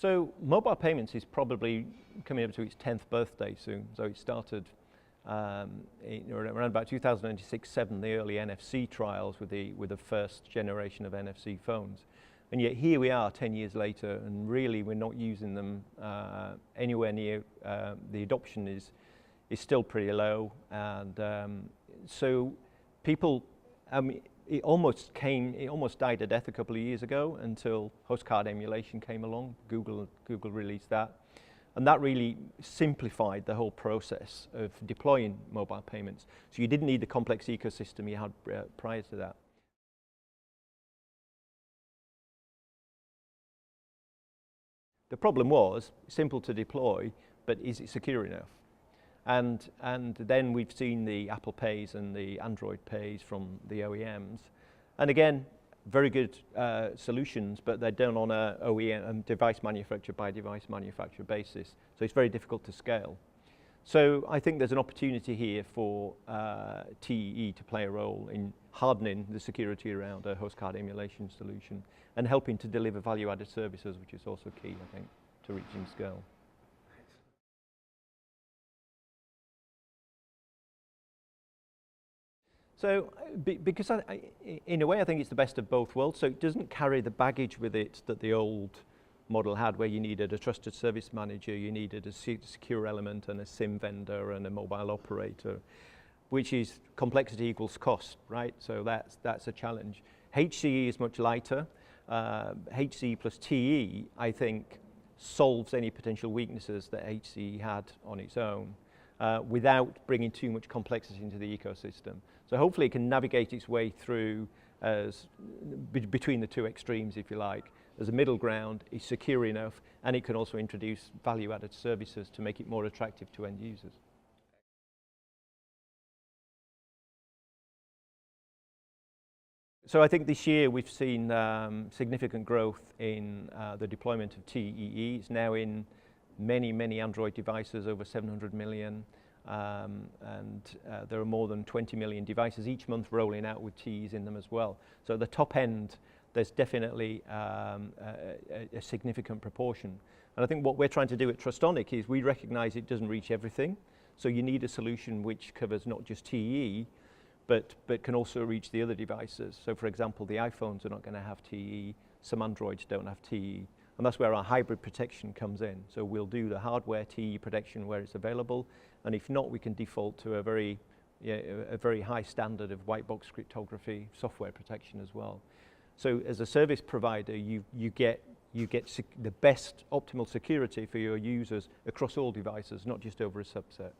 So mobile payments is probably coming up to its 10th birthday soon. So it started around about 2006-07, the early NFC trials with the first generation of NFC phones. And yet here we are 10 years later, and really we're not using them anywhere near, the adoption is still pretty low. And so people, it almost died a death a couple of years ago until host card emulation came along. Google released that. And that really simplified the whole process of deploying mobile payments. So you didn't need the complex ecosystem you had prior to that. The problem was simple to deploy, but is it secure enough? And then we've seen the Apple Pays and the Android Pays from the OEMs. And again, very good solutions, but they're done on a OEM, device manufacturer by device manufacturer basis. So it's very difficult to scale. So I think there's an opportunity here for TEE to play a role in hardening the security around a host card emulation solution and helping to deliver value-added services, which is also key, I think, to reaching scale. So, because in a way I think it's the best of both worlds, so it doesn't carry the baggage with it that the old model had, where you needed a trusted service manager, you needed a secure element and a SIM vendor and a mobile operator, which is complexity equals cost, right? So that's a challenge. HCE is much lighter. HCE plus TE, I think, solves any potential weaknesses that HCE had on its own without bringing too much complexity into the ecosystem. So hopefully it can navigate its way through between the two extremes, if you like. As a middle ground, is secure enough, and it can also introduce value-added services to make it more attractive to end users. So I think this year we've seen significant growth in the deployment of TEE. It's now in many Android devices, over 700 million. There are more than 20 million devices each month rolling out with TEs in them as well. So at the top end, there's definitely a significant proportion. And I think what we're trying to do at Trustonic is we recognize it doesn't reach everything. So you need a solution which covers not just TE, but can also reach the other devices. So for example, the iPhones are not going to have TE, some Androids don't have TE. And that's where our hybrid protection comes in. So we'll do the hardware TE protection where it's available, and if not, we can default to a very high standard of white box cryptography software protection as well. So as a service provider, you get the best optimal security for your users across all devices, not just over a subset.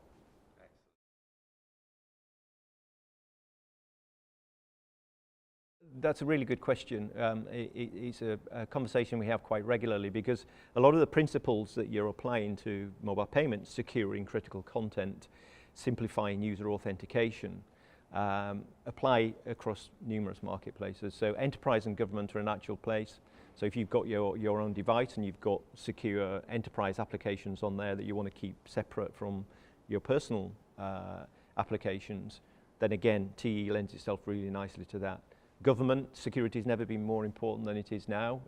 That's a really good question. It's a conversation we have quite regularly, because a lot of the principles that you're applying to mobile payments, securing critical content, simplifying user authentication, apply across numerous marketplaces. So enterprise and government are a natural place. So if you've got your own device and you've got secure enterprise applications on there that you want to keep separate from your personal applications, then again, TE lends itself really nicely to that. Government security has never been more important than it is now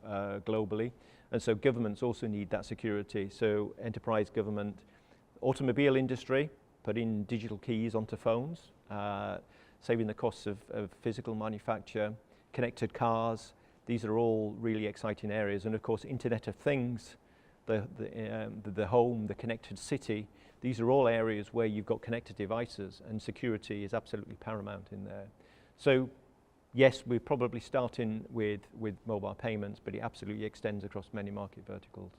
globally, and so governments also need that security. So enterprise, government, automobile industry, putting digital keys onto phones, saving the costs of physical manufacture, connected cars. These are all really exciting areas, and of course Internet of Things, the home, the connected city. These are all areas where you've got connected devices, and security is absolutely paramount in there. So yes, we're probably starting with mobile payments, but it absolutely extends across many market verticals.